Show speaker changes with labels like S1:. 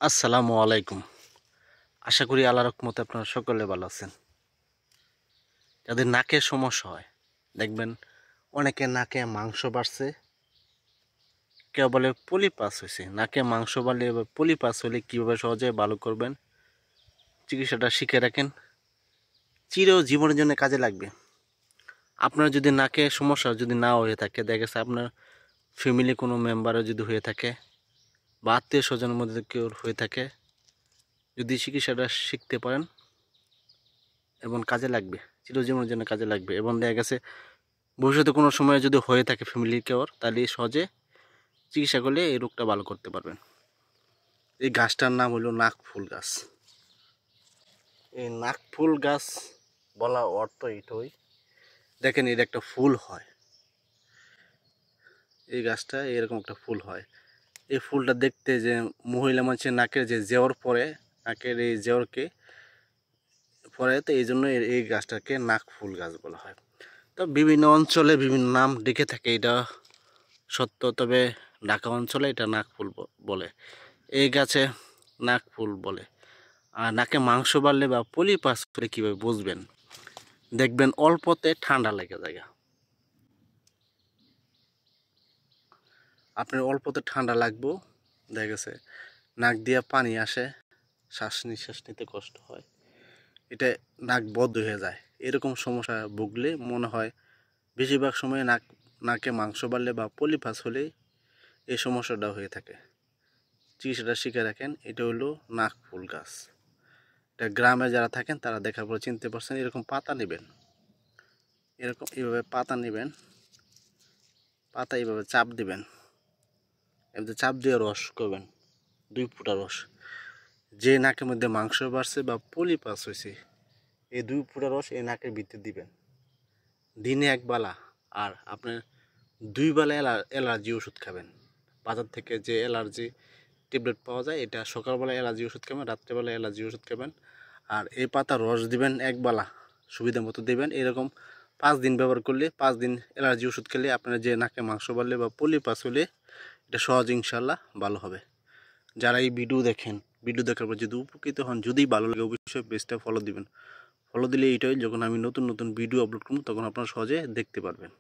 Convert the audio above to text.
S1: আসসালামু আলাইকুম। আশা করি আল্লাহর রহমতে আপনারা সকলে ভালো আছেন। যাদের নাকের সমস্যা হয়, দেখবেন অনেকে নাকে মাংস বাড়ছে, কেউ বলে পলিপাস হয়েছে। নাকে মাংস বাড়লে বা পলিপাস হলে কীভাবে সহজে ভালো করবেন, চিকিৎসাটা শিখে রাখেন, চিরজীবনের জন্য কাজে লাগবে। আপনার যদি নাকে সমস্যা যদি না হয়ে থাকে, দেখা গেছে আপনার ফ্যামিলি কোনো মেম্বারও যদি হয়ে থাকে বা আত্মীয় স্বজনের মধ্যে কেউ হয়ে থাকে, যদি চিকিৎসাটা শিখতে পারেন এবং কাজে লাগবে, চিরজীবনের জন্য কাজে লাগবে। এবং দেখা গেছে ভবিষ্যতে কোনো সময় যদি হয়ে থাকে ফ্যামিলির কেউর, তাহলে সহজে চিকিৎসা করলে এই রোগটা ভালো করতে পারবেন। এই গাছটার নাম হলো নাকফুল গাছ। এই নাকফুল গাছ বলা অর্থ এটাই, দেখেন এর একটা ফুল হয়, এই গাছটা এরকম একটা ফুল হয়। এই ফুলটা দেখতে যে মহিলা মানুষের নাকের যে জেওর পরে, নাকের এই জেওরকে পরে, তো এই জন্য এই গাছটাকে নাকফুল গাছ বলা হয়। তো বিভিন্ন অঞ্চলে বিভিন্ন নাম ডেকে থাকে, এটা সত্য। তবে ঢাকা অঞ্চলে এটা নাকফুল বলে, এই গাছে নাকফুল বলে। আর নাকে মাংস বাড়লে বা পলিপাস করে কীভাবে বুঝবেন, দেখবেন অল্পতে ঠান্ডা লেগে যায়। আপনার অল্পতে ঠান্ডা লাগবো, দেখা গেছে নাক দিয়ে পানি আসে, শ্বাস নিঃশ্বাস নিতে কষ্ট হয়, এটা নাক বদ্ধ হয়ে যায়। এরকম সমস্যা ভুগলে মনে হয় বেশিরভাগ সময় নাকে মাংস বাড়লে বা পলিপাস হলে এই সমস্যাটা হয়ে থাকে। চিকিৎসাটা শিখে রাখেন, এটা হলো নাকফুল গাছ। এটা গ্রামে যারা থাকেন তারা দেখার পর চিনতে পারছেন। এরকম পাতা নেবেন, এরকম এইভাবে পাতা নেবেন, পাতা এইভাবে চাপ দিবেন, এভাবে চাপ দিয়ে রস করবেন, 2 ফোঁটা রস। যে নাকের মধ্যে মাংস বাড়ছে বা পলিপাস হয়েছে, এই 2 ফোঁটা রস এই নাকের ভিতরে দিবেন দিনে 1 বেলা। আর আপনার 2 বেলা অ্যালার্জি ওষুধ খাবেন। বাজার থেকে যে অ্যালার্জি ট্যাবলেট পাওয়া যায়, এটা সকালবেলা অ্যালার্জি ওষুধ খাবেন, রাত্রেবেলা অ্যালার্জি ওষুধ খাবেন। আর এই পাতা রস দিবেন 1 বেলা, সুবিধা মতো দেবেন। এরকম 5 দিন ব্যবহার করলে, 5 দিন অ্যালার্জি ওষুধ খেলে আপনার যে নাকে মাংস বাড়লে বা পলিপাস হলে এটা সহজ ইনশাল্লাহ ভালো হবে। যারা এই ভিডিও দেখেন, ভিডিও দেখার পর যদি উপকৃত হন, যদি ভালো লাগে, অবশ্যই পেজটা ফলো দিবেন। ফলো দিলে এইটাই, যখন আমি নতুন নতুন ভিডিও আপলোড করব তখন আপনারা সহজে দেখতে পারবেন।